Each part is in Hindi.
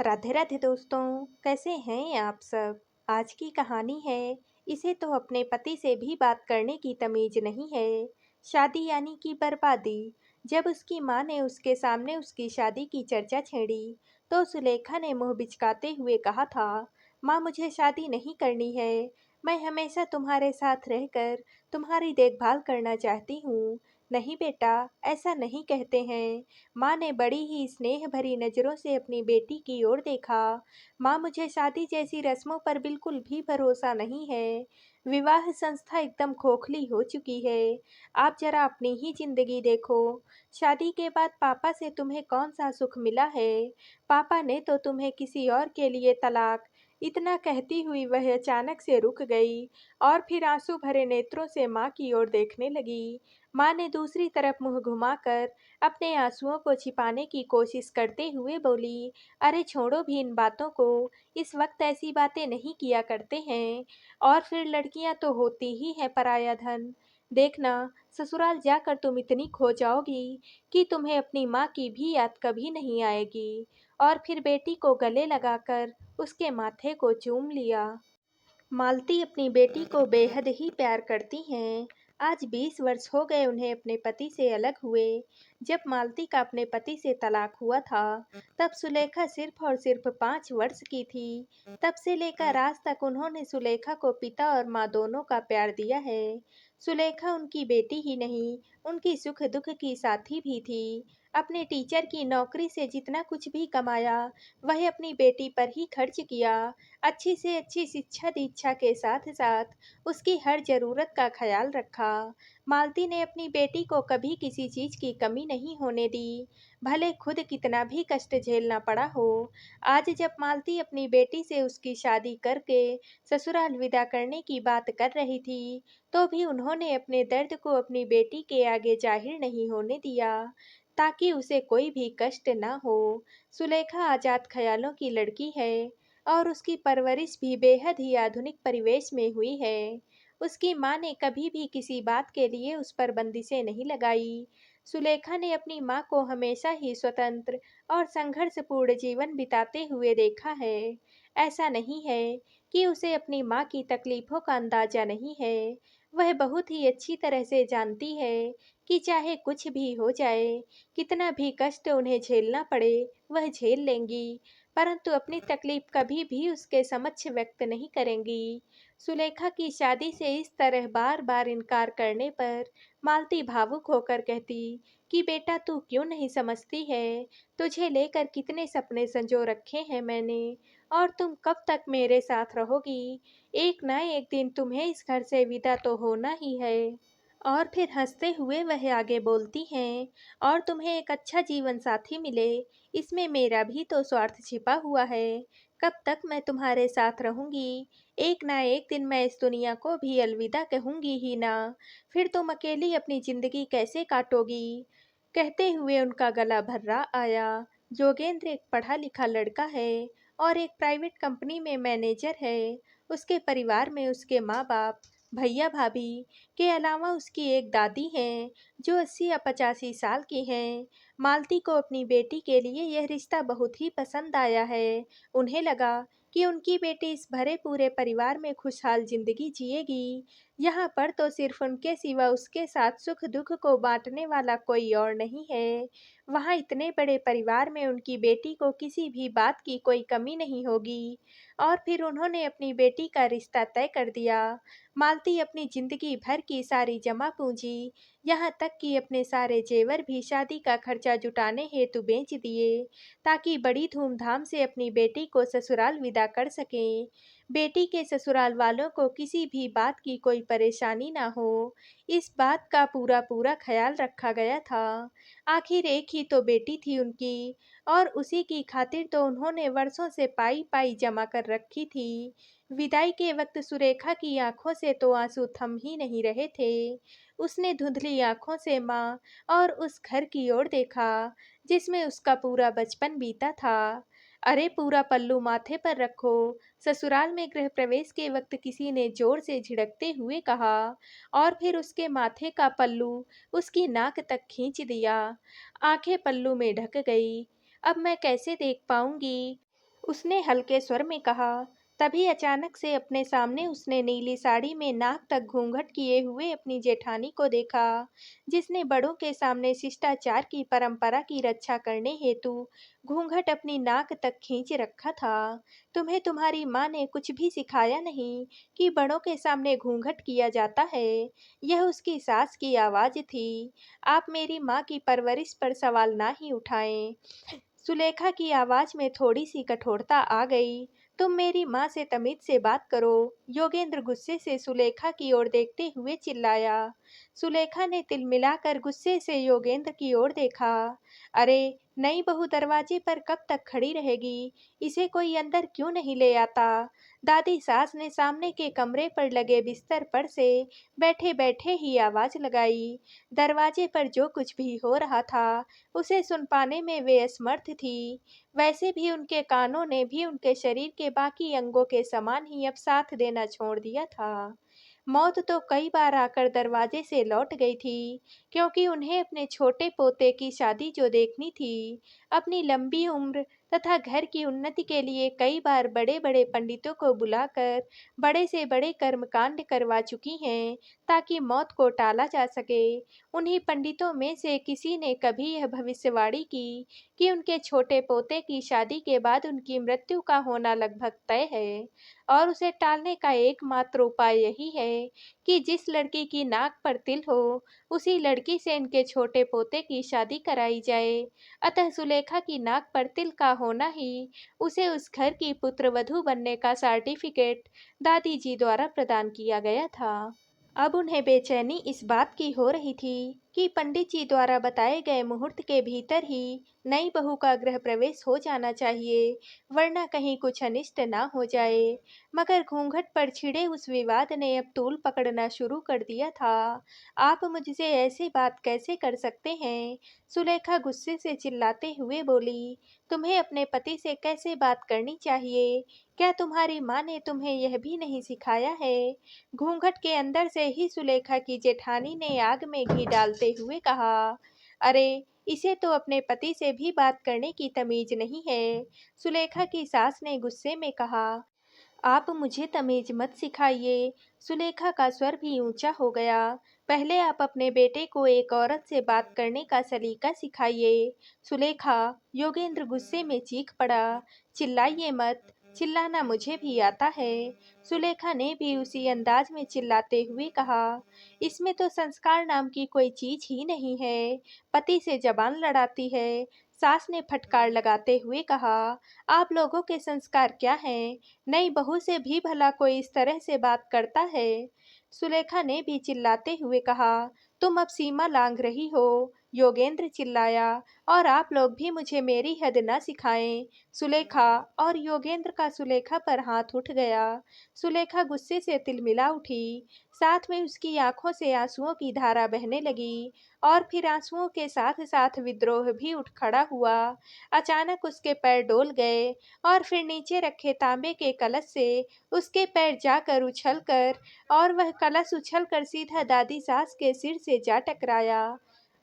राधे राधे दोस्तों, कैसे हैं आप सब। आज की कहानी है, इसे तो अपने पति से भी बात करने की तमीज नहीं है। शादी यानी कि बर्बादी। जब उसकी माँ ने उसके सामने उसकी शादी की चर्चा छेड़ी तो सुलेखा ने मुंह बिचकाते हुए कहा था, माँ मुझे शादी नहीं करनी है। मैं हमेशा तुम्हारे साथ रहकर तुम्हारी देखभाल करना चाहती हूँ। नहीं बेटा, ऐसा नहीं कहते हैं। माँ ने बड़ी ही स्नेह भरी नज़रों से अपनी बेटी की ओर देखा। माँ मुझे शादी जैसी रस्मों पर बिल्कुल भी भरोसा नहीं है। विवाह संस्था एकदम खोखली हो चुकी है। आप जरा अपनी ही जिंदगी देखो। शादी के बाद पापा से तुम्हें कौन सा सुख मिला है। पापा ने तो तुम्हें किसी और के लिए तलाक। इतना कहती हुई वह अचानक से रुक गई और फिर आंसू भरे नेत्रों से माँ की ओर देखने लगी। माँ ने दूसरी तरफ मुंह घुमाकर अपने आंसुओं को छिपाने की कोशिश करते हुए बोली, अरे छोड़ो भी इन बातों को। इस वक्त ऐसी बातें नहीं किया करते हैं। और फिर लड़कियां तो होती ही हैं पराया धन। देखना, ससुराल जाकर तुम इतनी खो जाओगी कि तुम्हें अपनी माँ की भी याद कभी नहीं आएगी। और फिर बेटी को गले लगाकर उसके माथे को चूम लिया। मालती अपनी बेटी को बेहद ही प्यार करती हैं। आज 20 वर्ष हो गए उन्हें अपने पति से अलग हुए। जब मालती का अपने पति से तलाक हुआ था, तब सुलेखा सिर्फ और सिर्फ 5 वर्ष की थी। तब से लेकर आज तक उन्होंने सुलेखा को पिता और माँ दोनों का प्यार दिया है। सुलेखा उनकी बेटी ही नहीं, उनकी सुख दुख की साथी भी थी। अपने टीचर की नौकरी से जितना कुछ भी कमाया, वह अपनी बेटी पर ही खर्च किया। अच्छी से अच्छी शिक्षा दीक्षा के साथ साथ उसकी हर जरूरत का ख्याल रखा। मालती ने अपनी बेटी को कभी किसी चीज की कमी नहीं होने दी, भले खुद कितना भी कष्ट झेलना पड़ा हो। आज जब मालती अपनी बेटी से उसकी शादी करके ससुराल विदा करने की बात कर रही थी, तो भी उन्होंने अपने दर्द को अपनी बेटी के आगे जाहिर नहीं होने दिया, ताकि उसे कोई भी कष्ट ना हो। सुलेखा आजाद ख्यालों की लड़की है और उसकी परवरिश भी बेहद ही आधुनिक परिवेश में हुई है। उसकी माँ ने कभी भी किसी बात के लिए उस पर बंदिशें नहीं लगाई। सुलेखा ने अपनी माँ को हमेशा ही स्वतंत्र और संघर्षपूर्ण जीवन बिताते हुए देखा है। ऐसा नहीं है कि उसे अपनी माँ की तकलीफों का अंदाजा नहीं है। वह बहुत ही अच्छी तरह से जानती है कि चाहे कुछ भी हो जाए, कितना भी कष्ट उन्हें झेलना पड़े, वह झेल लेंगी, परंतु अपनी तकलीफ कभी भी उसके समक्ष व्यक्त नहीं करेंगी। सुलेखा की शादी से इस तरह बार बार इनकार करने पर मालती भावुक होकर कहती कि बेटा तू क्यों नहीं समझती है। तुझे लेकर कितने सपने संजो रखे हैं मैंने, और तुम कब तक मेरे साथ रहोगी। एक ना एक दिन तुम्हें इस घर से विदा तो होना ही है। और फिर हंसते हुए वह आगे बोलती हैं, और तुम्हें एक अच्छा जीवन साथी मिले, इसमें मेरा भी तो स्वार्थ छिपा हुआ है। कब तक मैं तुम्हारे साथ रहूंगी। एक ना एक दिन मैं इस दुनिया को भी अलविदा कहूंगी ही ना। फिर तुम अकेली अपनी जिंदगी कैसे काटोगी। कहते हुए उनका गला भर्रा आया। जोगेंद्र एक पढ़ा लिखा लड़का है और एक प्राइवेट कंपनी में मैनेजर है। उसके परिवार में उसके माँ बाप, भैया भाभी के अलावा उसकी एक दादी हैं जो 80 या 85 साल की हैं। मालती को अपनी बेटी के लिए यह रिश्ता बहुत ही पसंद आया है। उन्हें लगा कि उनकी बेटी इस भरे पूरे परिवार में खुशहाल जिंदगी जिएगी। यहाँ पर तो सिर्फ उनके सिवा उसके साथ सुख दुख को बांटने वाला कोई और नहीं है। वहाँ इतने बड़े परिवार में उनकी बेटी को किसी भी बात की कोई कमी नहीं होगी। और फिर उन्होंने अपनी बेटी का रिश्ता तय कर दिया। मालती अपनी जिंदगी भर की सारी जमा पूंजी, यहाँ तक कि अपने सारे जेवर भी शादी का खर्चा जुटाने हेतु बेच दिए, ताकि बड़ी धूमधाम से अपनी बेटी को ससुराल विदा कर सकें। बेटी के ससुराल वालों को किसी भी बात की कोई परेशानी ना हो, इस बात का पूरा पूरा ख्याल रखा गया था। आखिर एक ही तो बेटी थी उनकी, और उसी की खातिर तो उन्होंने वर्षों से पाई पाई जमा कर रखी थी। विदाई के वक्त सुरेखा की आंखों से तो आंसू थम ही नहीं रहे थे। उसने धुंधली आंखों से माँ और उस घर की ओर देखा जिसमें उसका पूरा बचपन बीता था। अरे पूरा पल्लू माथे पर रखो, ससुराल में गृह प्रवेश के वक्त किसी ने जोर से झिड़कते हुए कहा, और फिर उसके माथे का पल्लू उसकी नाक तक खींच दिया। आंखें पल्लू में ढक गई। अब मैं कैसे देख पाऊंगी। उसने हल्के स्वर में कहा। तभी अचानक से अपने सामने उसने नीली साड़ी में नाक तक घूंघट किए हुए अपनी जेठानी को देखा, जिसने बड़ों के सामने शिष्टाचार की परंपरा की रक्षा करने हेतु घूंघट अपनी नाक तक खींच रखा था। तुम्हें तुम्हारी माँ ने कुछ भी सिखाया नहीं कि बड़ों के सामने घूंघट किया जाता है। यह उसकी सास की आवाज थी। आप मेरी माँ की परवरिश पर सवाल ना ही उठाएं। सुलेखा की आवाज में थोड़ी सी कठोरता आ गई। तुम मेरी माँ से तमीज से बात करो। योगेंद्र गुस्से से सुलेखा की ओर देखते हुए चिल्लाया। सुलेखा ने तिलमिलाकर गुस्से से योगेंद्र की ओर देखा। अरे, नई बहू दरवाजे पर कब तक खड़ी रहेगी? इसे कोई अंदर क्यों नहीं ले आता? दादी सास ने सामने के कमरे पर लगे बिस्तर पर से बैठे बैठे ही आवाज लगाई। दरवाजे पर जो कुछ भी हो रहा था उसे सुन पाने में वे असमर्थ थी। वैसे भी उनके कानों ने भी उनके शरीर के बाकी अंगों के समान ही अब साथ देना छोड़ दिया था। मौत तो कई बार आकर दरवाजे से लौट गई थी, क्योंकि उन्हें अपने छोटे पोते की शादी जो देखनी थी, अपनी लंबी उम्र तथा घर की उन्नति के लिए कई बार बड़े बड़े पंडितों को बुलाकर बड़े से बड़े कर्मकांड करवा चुकी हैं, ताकि मौत को टाला जा सके। उन्हीं पंडितों में से किसी ने कभी यह भविष्यवाणी की कि उनके छोटे पोते की शादी के बाद उनकी मृत्यु का होना लगभग तय है, और उसे टालने का एकमात्र उपाय यही है कि जिस लड़की की नाक पर तिल हो, उसी लड़की से इनके छोटे पोते की शादी कराई जाए। अतः सुलेखा की नाक पर तिल का होना ही उसे उस घर की पुत्रवधू बनने का सर्टिफिकेट दादी जी द्वारा प्रदान किया गया था। अब उन्हें बेचैनी इस बात की हो रही थी कि पंडित जी द्वारा बताए गए मुहूर्त के भीतर ही नई बहू का गृह प्रवेश हो जाना चाहिए, वरना कहीं कुछ अनिष्ट ना हो जाए। मगर घूंघट पर छिड़े उस विवाद ने अब तूल पकड़ना शुरू कर दिया था। आप मुझसे ऐसी बात कैसे कर सकते हैं? सुलेखा गुस्से से चिल्लाते हुए बोली। तुम्हें अपने पति से कैसे बात करनी चाहिए? क्या तुम्हारी माँ ने तुम्हें यह भी नहीं सिखाया है? घूंघट के अंदर से ही सुलेखा की जेठानी ने आग में घी डालते हुए कहा। अरे, इसे तो अपने पति से भी बात करने की तमीज नहीं है। सुलेखा की सास ने गुस्से में कहा। आप मुझे तमीज मत सिखाइए। सुलेखा का स्वर भी ऊंचा हो गया। पहले आप अपने बेटे को एक औरत से बात करने का सलीका सिखाइए। सुलेखा, योगेंद्र गुस्से में चीख पड़ा। चिल्लाइए मत। चिल्लाना मुझे भी आता है। सुलेखा ने भी उसी अंदाज में चिल्लाते हुए कहा। इसमें तो संस्कार नाम की कोई चीज ही नहीं है। पति से जबान लड़ाती है। सास ने फटकार लगाते हुए कहा। आप लोगों के संस्कार क्या हैं? नई बहू से भी भला कोई इस तरह से बात करता है? सुलेखा ने भी चिल्लाते हुए कहा। तुम अब सीमा लांघ रही हो। योगेंद्र चिल्लाया। और आप लोग भी मुझे मेरी हद न सिखाएं। सुलेखा। और योगेंद्र का सुलेखा पर हाथ उठ गया। सुलेखा गुस्से से तिलमिला उठी। साथ में उसकी आंखों से आंसुओं की धारा बहने लगी, और फिर आंसुओं के साथ साथ विद्रोह भी उठ खड़ा हुआ। अचानक उसके पैर डोल गए, और फिर नीचे रखे तांबे के कलश से उसके पैर जाकर उछलकर, और वह कलश उछलकर सीधा दादी सास के सिर से जा टकराया,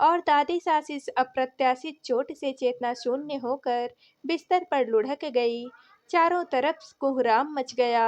और दादी सास इस अप्रत्याशित चोट से चेतना शून्य होकर बिस्तर पर लुढ़क गई। चारों तरफ कोहराम मच गया।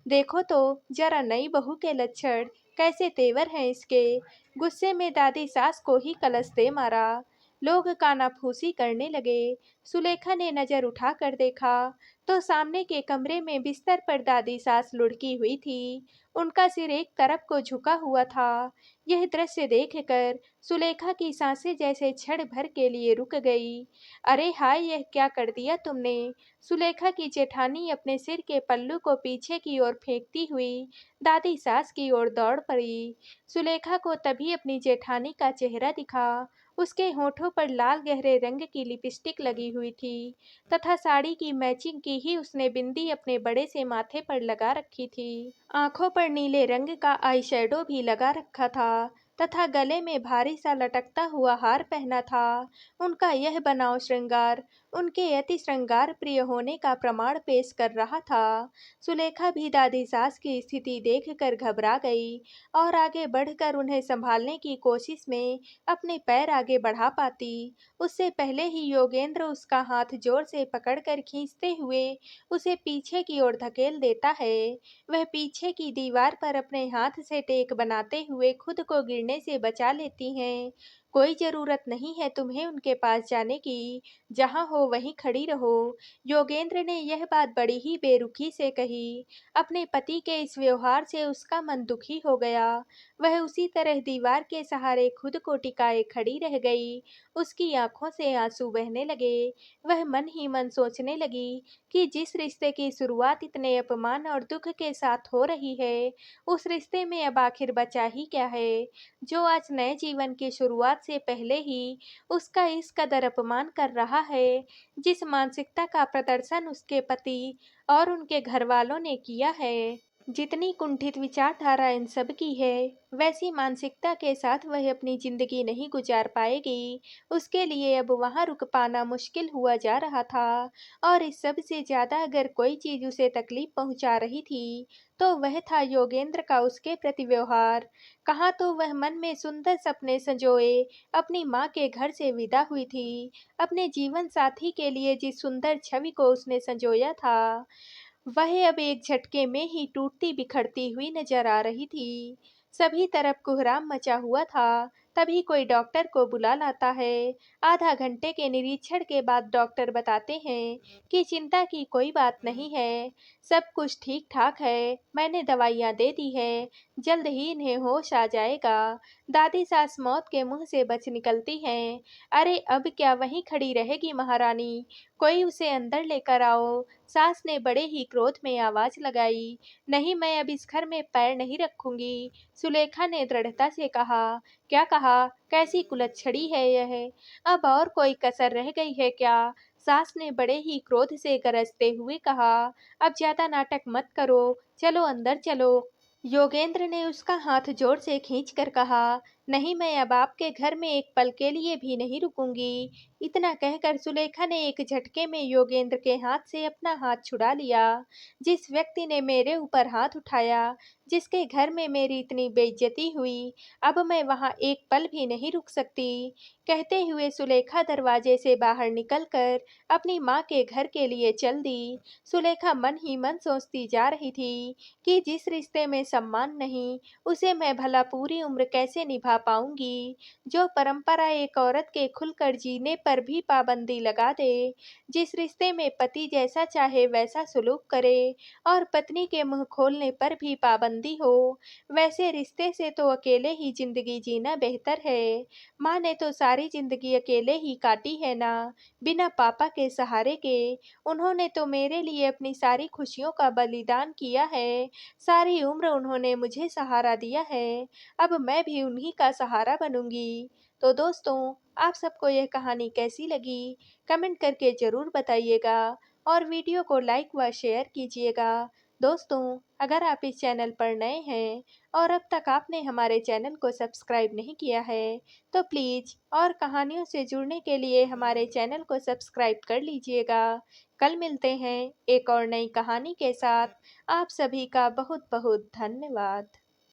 देखो तो जरा नई बहू के लक्षण, कैसे तेवर हैं इसके। गुस्से में दादी सास को ही कलश दे मारा। लोग कानाफूसी करने लगे। सुलेखा ने नजर उठाकर देखा तो सामने के कमरे में बिस्तर पर दादी सास लुढ़की हुई थी। उनका सिर एक तरफ को झुका हुआ था। यह दृश्य देखकर सुलेखा की सांसें जैसे क्षण भर के लिए रुक गई। अरे हाय, यह क्या कर दिया तुमने? सुलेखा की जेठानी अपने सिर के पल्लू को पीछे की ओर फेंकती हुई दादी सास की ओर दौड़ पड़ी। सुलेखा को तभी अपनी जेठानी का चेहरा दिखा। उसके होठों पर लाल गहरे रंग की लिपस्टिक लगी हुई थी, तथा साड़ी की मैचिंग की ही उसने बिंदी अपने बड़े से माथे पर लगा रखी थी। आंखों पर नीले रंग का आई शैडो भी लगा रखा था। तथा गले में भारी सा लटकता हुआ हार पहना था। उनका यह बनाव श्रृंगार उनके अति श्रृंगार प्रिय होने का प्रमाण पेश कर रहा था। सुलेखा भी दादी सास की स्थिति देखकर घबरा गई और आगे बढ़कर उन्हें संभालने की कोशिश में अपने पैर आगे बढ़ा पाती, उससे पहले ही योगेंद्र उसका हाथ जोर से पकड़कर खींचते हुए उसे पीछे की ओर धकेल देता है। वह पीछे की दीवार पर अपने हाथ से टेक बनाते हुए खुद को गिरने से बचा लेती हैं। कोई जरूरत नहीं है तुम्हें उनके पास जाने की, जहां हो वहीं खड़ी रहो। योगेंद्र ने यह बात बड़ी ही बेरुखी से कही। अपने पति के इस व्यवहार से उसका मन दुखी हो गया। वह उसी तरह दीवार के सहारे खुद को टिकाए खड़ी रह गई। उसकी आंखों से आंसू बहने लगे। वह मन ही मन सोचने लगी कि जिस रिश्ते की शुरुआत इतने अपमान और दुख के साथ हो रही है, उस रिश्ते में अब आखिर बचा ही क्या है, जो आज नए जीवन की शुरुआत से पहले ही उसका इस कदर अपमान कर रहा है। जिस मानसिकता का प्रदर्शन उसके पति और उनके घरवालों ने किया है, जितनी कुंठित विचारधारा इन सब की है, वैसी मानसिकता के साथ वह अपनी जिंदगी नहीं गुजार पाएगी। उसके लिए अब वहां रुक पाना मुश्किल हुआ जा रहा था। और इस सब से ज्यादा अगर कोई चीज उसे तकलीफ पहुंचा रही थी, तो वह था योगेंद्र का उसके प्रति व्यवहार। कहाँ तो वह मन में सुंदर सपने संजोए अपनी माँ के घर से विदा हुई थी। अपने जीवन साथी के लिए जिस सुंदर छवि को उसने संजोया था, वह अब एक झटके में ही टूटती बिखरती हुई नजर आ रही थी। सभी तरफ कोहराम मचा हुआ था। तभी कोई डॉक्टर को बुला लाता है। आधा घंटे के निरीक्षण के बाद डॉक्टर बताते हैं कि चिंता की कोई बात नहीं है, सब कुछ ठीक ठाक है, मैंने दवाइयाँ दे दी है, जल्द ही इन्हें होश आ जाएगा। दादी सास मौत के मुंह से बच निकलती हैं। अरे अब क्या वहीं खड़ी रहेगी महारानी, कोई उसे अंदर लेकर आओ। सास ने बड़े ही क्रोध में आवाज लगाई। नहीं, मैं अब इस घर में पैर नहीं रखूंगी। सुलेखा ने दृढ़ता से कहा। क्या कहा? कैसी कुलच्छड़ी है यह? अब और कोई कसर रह गई है क्या? सास ने बड़े ही क्रोध से गरजते हुए कहा। अब ज्यादा नाटक मत करो, चलो अंदर चलो। योगेंद्र ने उसका हाथ जोर से खींचकर कहा। नहीं, मैं अब आपके घर में एक पल के लिए भी नहीं रुकूंगी। इतना कहकर सुलेखा ने एक झटके में योगेंद्र के हाथ से अपना हाथ छुड़ा लिया। जिस व्यक्ति ने मेरे ऊपर हाथ उठाया, जिसके घर में मेरी इतनी बेइज्जती हुई, अब मैं वहां एक पल भी नहीं रुक सकती। कहते हुए सुलेखा दरवाजे से बाहर निकलकर अपनी माँ के घर के लिए चल दी। सुलेखा मन ही मन सोचती जा रही थी कि जिस रिश्ते में सम्मान नहीं, उसे मैं भला पूरी उम्र कैसे निभा पाऊंगी। जो परंपरा एक औरत के खुलकर जीने पर भी पाबंदी लगा दे, जिस रिश्ते में पति जैसा चाहे वैसा सुलूक करे और पत्नी के मुंह खोलने पर भी पाबंदी हो, वैसे रिश्ते से तो अकेले ही जिंदगी जीना बेहतर है। माँ ने तो सारी जिंदगी अकेले ही काटी है ना, बिना पापा के सहारे के। उन्होंने तो मेरे लिए अपनी सारी खुशियों का बलिदान किया है। सारी उम्र उन्होंने मुझे सहारा दिया है। अब मैं भी उन्हीं का सहारा बनूंगी। तो दोस्तों, आप सबको यह कहानी कैसी लगी? कमेंट करके ज़रूर बताइएगा और वीडियो को लाइक व शेयर कीजिएगा। दोस्तों, अगर आप इस चैनल पर नए हैं और अब तक आपने हमारे चैनल को सब्सक्राइब नहीं किया है, तो प्लीज़ और कहानियों से जुड़ने के लिए हमारे चैनल को सब्सक्राइब कर लीजिएगा। कल मिलते हैं एक और नई कहानी के साथ। आप सभी का बहुत बहुत धन्यवाद।